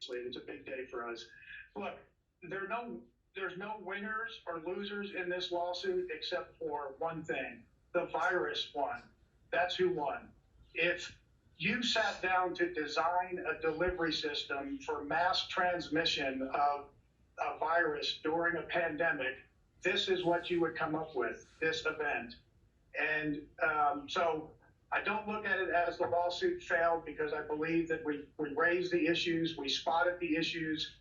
obviously. It's a big day for us. Look, there's no winners or losers in this lawsuit except for one thing. The virus won. That's who won. If you sat down to design a delivery system for mass transmission of a virus during a pandemic, this is what you would come up with, this event. And so I don't look at it as the lawsuit failed, because I believe that we raised the issues, we spotted the issues.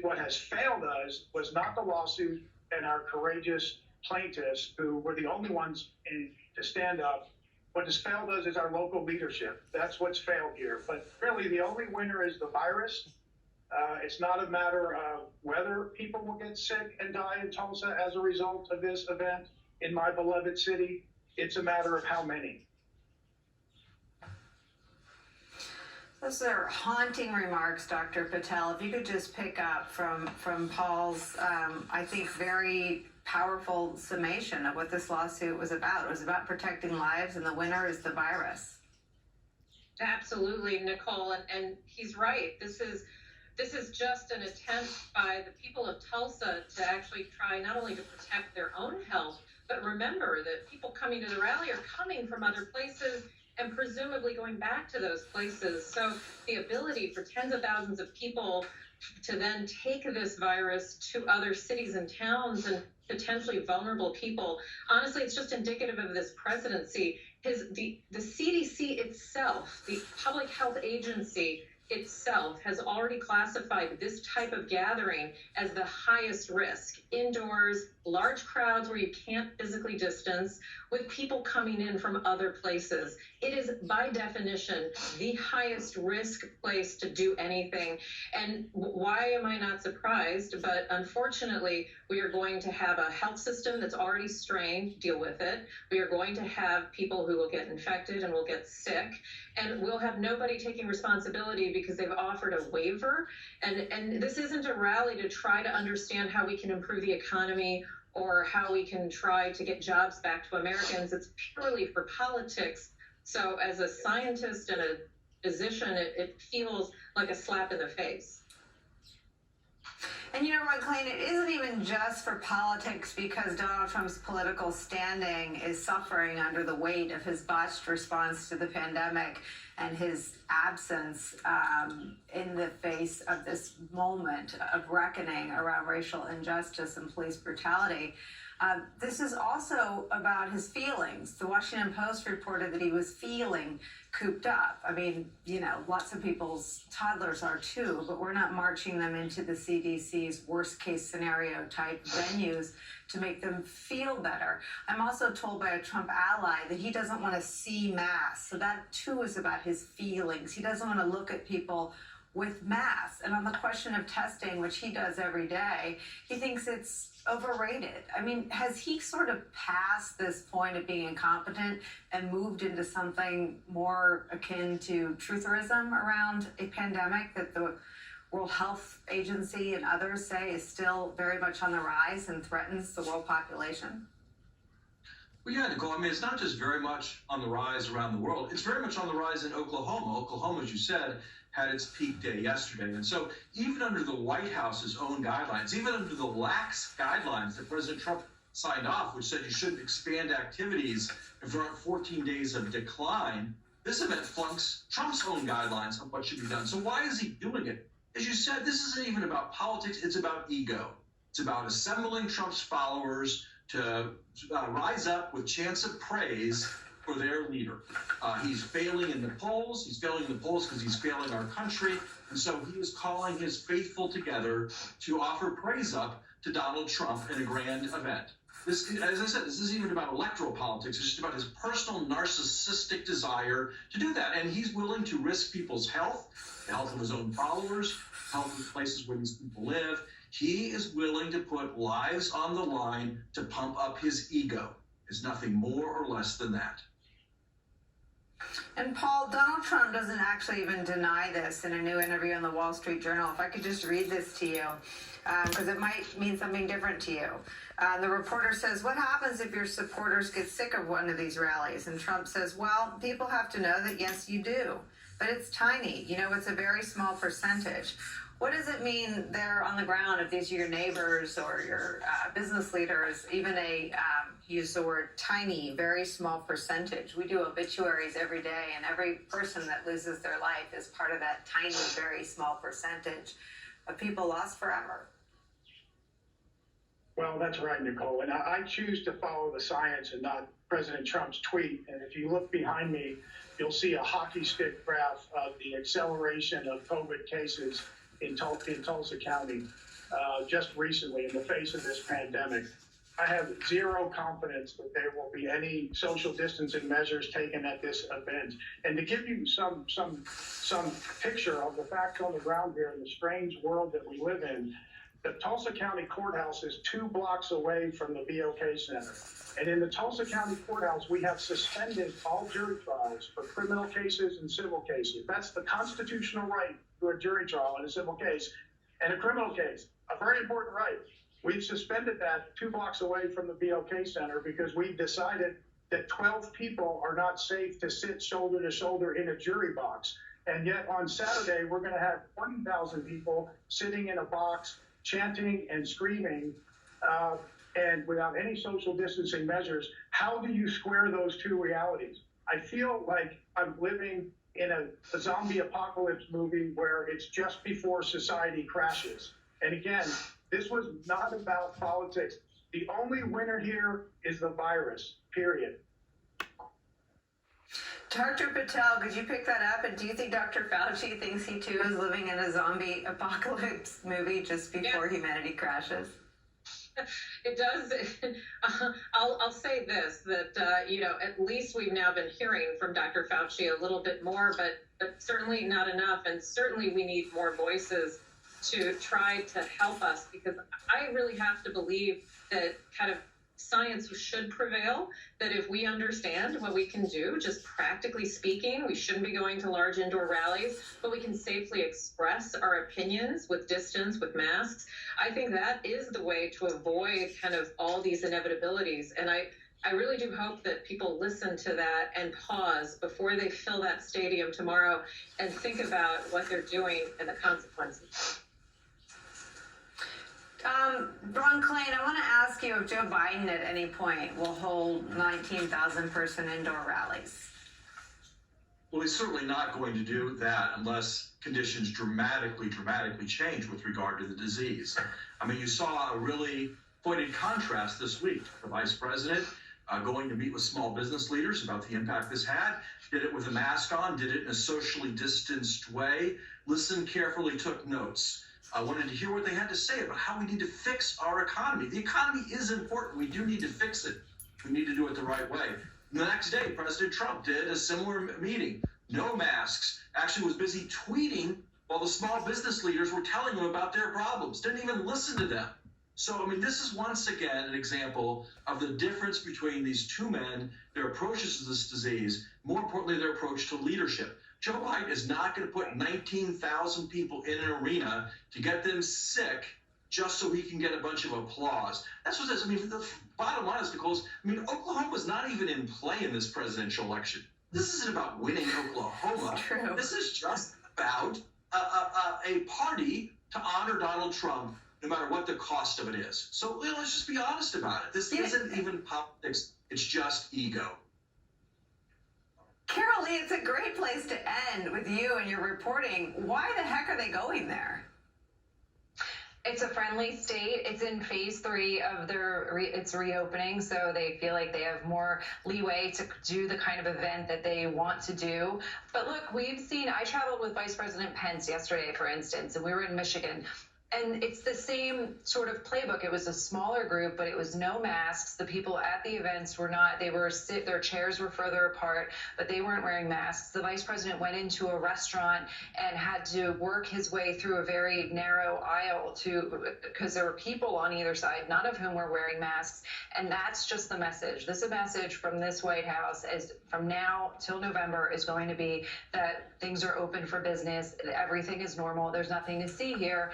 What has failed us was not the lawsuit and our courageous plaintiffs, who were the only ones to stand up. What has failed us is our local leadership. That's what's failed here. But really, the only winner is the virus. It's not a matter of whether people will get sick and die in Tulsa as a result of this event in my beloved city. It's a matter of how many. Those are haunting remarks, Dr. Patel. If you could just pick up from Paul's, I think, very powerful summation of what this lawsuit was about. It was about protecting lives, and the winner is the virus. Absolutely, Nicole, and he's right. This is just an attempt by the people of Tulsa to actually try not only to protect their own health, but remember that people coming to the rally are coming from other places and presumably going back to those places. So the ability for tens of thousands of people to then take this virus to other cities and towns and potentially vulnerable people, honestly, it's just indicative of this presidency. The CDC itself, the public health agency itself, has already classified this type of gathering as the highest risk. Indoors, large crowds where you can't physically distance, with people coming in from other places. It is, by definition, the highest risk place to do anything. And why am I not surprised? But unfortunately, we are going to have a health system that's already strained, deal with it. We are going to have people who will get infected and will get sick. And we'll have nobody taking responsibility because they've offered a waiver. And this isn't a rally to try to understand how we can improve the economy or how we can try to get jobs back to Americans. It's purely for politics. So as a scientist and a physician, it feels like a slap in the face. And you know what, Clayton, it isn't even just for politics, because Donald Trump's political standing is suffering under the weight of his botched response to the pandemic and his absence in the face of this moment of reckoning around racial injustice and police brutality. This is also about his feelings. The Washington Post reported that he was feeling cooped up. I mean, you know, lots of people's toddlers are too, but we're not marching them into the CDC's worst case scenario type venues to make them feel better. I'm also told by a Trump ally that he doesn't want to see masks. So that too is about his feelings. He doesn't want to look at people with masks. And on the question of testing, which he does every day, he thinks it's overrated. I mean, has he sort of passed this point of being incompetent and moved into something more akin to trutherism around a pandemic that the World Health Agency and others say is still very much on the rise and threatens the world population? Well, yeah, Nicole, I mean, it's not just very much on the rise around the world. It's very much on the rise in Oklahoma. Oklahoma, as you said, had its peak day yesterday. And so even under the White House's own guidelines, even under the lax guidelines that President Trump signed off, which said you shouldn't expand activities if there aren't 14 days of decline, this event flunks Trump's own guidelines on what should be done. So why is he doing it? As you said, this isn't even about politics. It's about ego. It's about assembling Trump's followers to rise up with chants of praise for their leader. He's failing in the polls. He's failing in the polls because he's failing our country. And so he is calling his faithful together to offer praise up to Donald Trump in a grand event. This, as I said, this isn't even about electoral politics. It's just about his personal narcissistic desire to do that. And he's willing to risk people's health, the health of his own followers, health of the places where these people live. He is willing to put lives on the line to pump up his ego. It's nothing more or less than that. And Paul, Donald Trump doesn't actually even deny this in a new interview in the Wall Street Journal. If I could just read this to you, because it might mean something different to you. The reporter says, what happens if your supporters get sick of one of these rallies? And Trump says, well, people have to know that, yes, you do. but it's tiny. You know, it's a very small percentage. What does it mean there on the ground if these are your neighbors or your business leaders, even use the word tiny, very small percentage? We do obituaries every day, and every person that loses their life is part of that tiny, very small percentage of people lost forever. Well, that's right, Nicole. And I choose to follow the science and not President Trump's tweet. And if you look behind me, you'll see a hockey stick graph of the acceleration of COVID cases in Tulsa County just recently in the face of this pandemic. I have zero confidence that there will be any social distancing measures taken at this event. And to give you some picture of the facts on the ground here in the strange world that we live in, the Tulsa County Courthouse is 2 blocks away from the BOK Center. And in the Tulsa County Courthouse, we have suspended all jury trials for criminal cases and civil cases. That's the constitutional right to a jury trial in a civil case and a criminal case, a very important right. We've suspended that 2 blocks away from the BOK Center because we've decided that 12 people are not safe to sit shoulder to shoulder in a jury box. And yet on Saturday, we're going to have 20,000 people sitting in a box, chanting and screaming, and without any social distancing measures. How do you square those two realities? I feel like I'm living in a zombie apocalypse movie where it's just before society crashes. And again, this was not about politics. The only winner here is the virus, period. Dr. Patel, could you pick that up? And do you think Dr. Fauci thinks he too is living in a zombie apocalypse movie just before humanity crashes? It does. I'll say this, that, at least we've now been hearing from Dr. Fauci a little bit more, but certainly not enough. And certainly we need more voices to try to help us, because I really have to believe that kind of science should prevail, that if we understand what we can do, just practically speaking, we shouldn't be going to large indoor rallies, but we can safely express our opinions with distance, with masks. I think that is the way to avoid kind of all these inevitabilities. And I really do hope that people listen to that and pause before they fill that stadium tomorrow and think about what they're doing and the consequences. Ron Klain, I want to ask you if Joe Biden at any point will hold 19,000 person indoor rallies. Well, he's certainly not going to do that unless conditions dramatically change with regard to the disease. I mean, you saw a really pointed contrast this week. The vice president going to meet with small business leaders about the impact this had, did it with a mask on, did it in a socially distanced way, listened carefully, took notes. I wanted to hear what they had to say about how we need to fix our economy. The economy is important. We do need to fix it. We need to do it the right way. The next day, President Trump did a similar meeting. No masks. Actually was busy tweeting while the small business leaders were telling him about their problems. Didn't even listen to them. So, I mean, this is once again an example of the difference between these two men, their approaches to this disease, more importantly, their approach to leadership. Joe Biden is not going to put 19,000 people in an arena to get them sick just so he can get a bunch of applause. That's what it is. I mean, the bottom line is, Nicole, Oklahoma's not even in play in this presidential election. This isn't about winning Oklahoma. True. This is just about a party to honor Donald Trump, no matter what the cost of it is. So let's just be honest about it. This isn't even politics. It's just ego. Carol Lee, it's a great place to end with you and your reporting. Why the heck are they going there? It's a friendly state. It's in phase 3 of its reopening, so they feel like they have more leeway to do the kind of event that they want to do. But look, I traveled with Vice President Pence yesterday, for instance, and we were in Michigan. And it's the same sort of playbook. It was a smaller group, but it was no masks. The people at the events were not, their chairs were further apart, but they weren't wearing masks. The vice president went into a restaurant and had to work his way through a very narrow aisle because there were people on either side, none of whom were wearing masks. And that's just the message. This message from this White House is from now till November is going to be that things are open for business. Everything is normal. There's nothing to see here.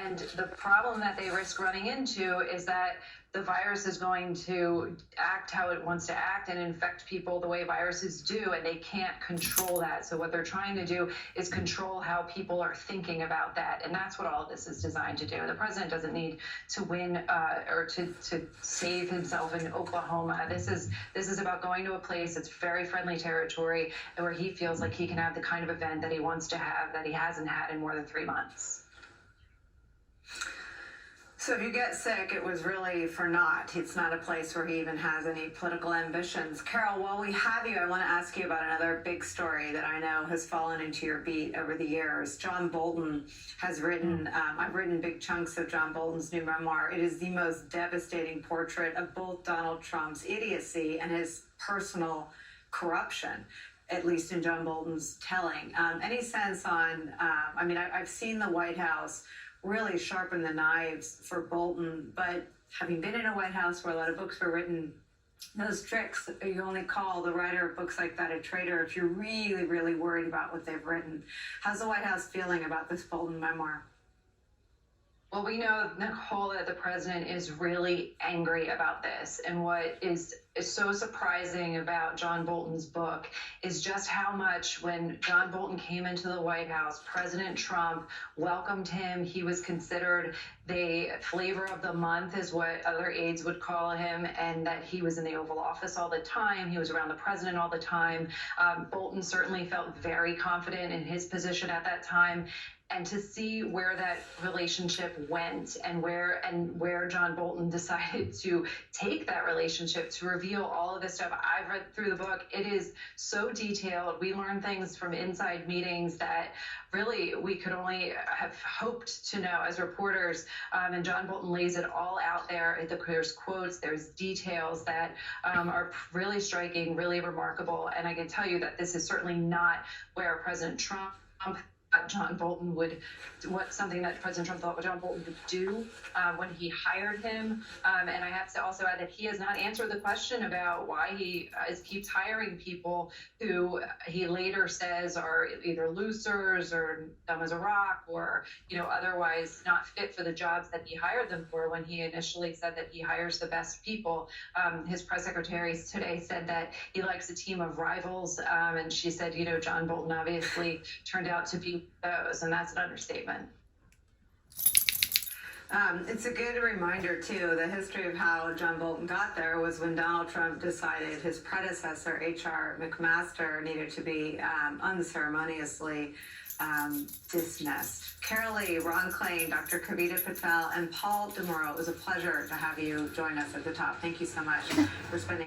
And the problem that they risk running into is that the virus is going to act how it wants to act and infect people the way viruses do, and they can't control that. So what they're trying to do is control how people are thinking about that, and that's what all of this is designed to do. The president doesn't need to win or to save himself in Oklahoma. This is about going to a place that's very friendly territory and where he feels like he can have the kind of event that he wants to have that he hasn't had in more than 3 months. So if you get sick, it was really for naught. It's not a place where he even has any political ambitions. Carol, while we have you, I want to ask you about another big story that I know has fallen into your beat over the years. John Bolton has written, I've written big chunks of John Bolton's new memoir. It is the most devastating portrait of both Donald Trump's idiocy and his personal corruption, at least in John Bolton's telling. Any sense on, I've seen the White House really sharpen the knives for Bolton, but having been in a White House where a lot of books were written, those tricks, you only call the writer of books like that a traitor if you're really, really worried about what they've written. How's the White House feeling about this Bolton memoir? Well, we know, Nicole, that the president is really angry about this. And what is so surprising about John Bolton's book is just how much, when John Bolton came into the White House, President Trump welcomed him. He was considered the flavor of the month, is what other aides would call him, and that he was in the Oval Office all the time. He was around the president all the time. Bolton certainly felt very confident in his position at that time. And to see where that relationship went and where John Bolton decided to take that relationship to reveal all of this stuff. I've read through the book. It is so detailed. We learn things from inside meetings that really we could only have hoped to know as reporters. And John Bolton lays it all out there. There's quotes, there's details that are really striking, really remarkable. And I can tell you that this is certainly not where President Trump John Bolton something that President Trump thought John Bolton would do when he hired him. And I have to also add that he has not answered the question about why he keeps hiring people who he later says are either losers or dumb as a rock or, otherwise not fit for the jobs that he hired them for, when he initially said that he hires the best people. His press secretary today said that he likes a team of rivals. And she said, John Bolton obviously turned out to be those, and that's an understatement. It's a good reminder, too. The history of how John Bolton got there was when Donald Trump decided his predecessor, H.R. McMaster, needed to be unceremoniously dismissed. Carol Lee, Ron Klain, Dr. Kavita Patel, and Paul DeMoro, it was a pleasure to have you join us at the top. Thank you so much for spending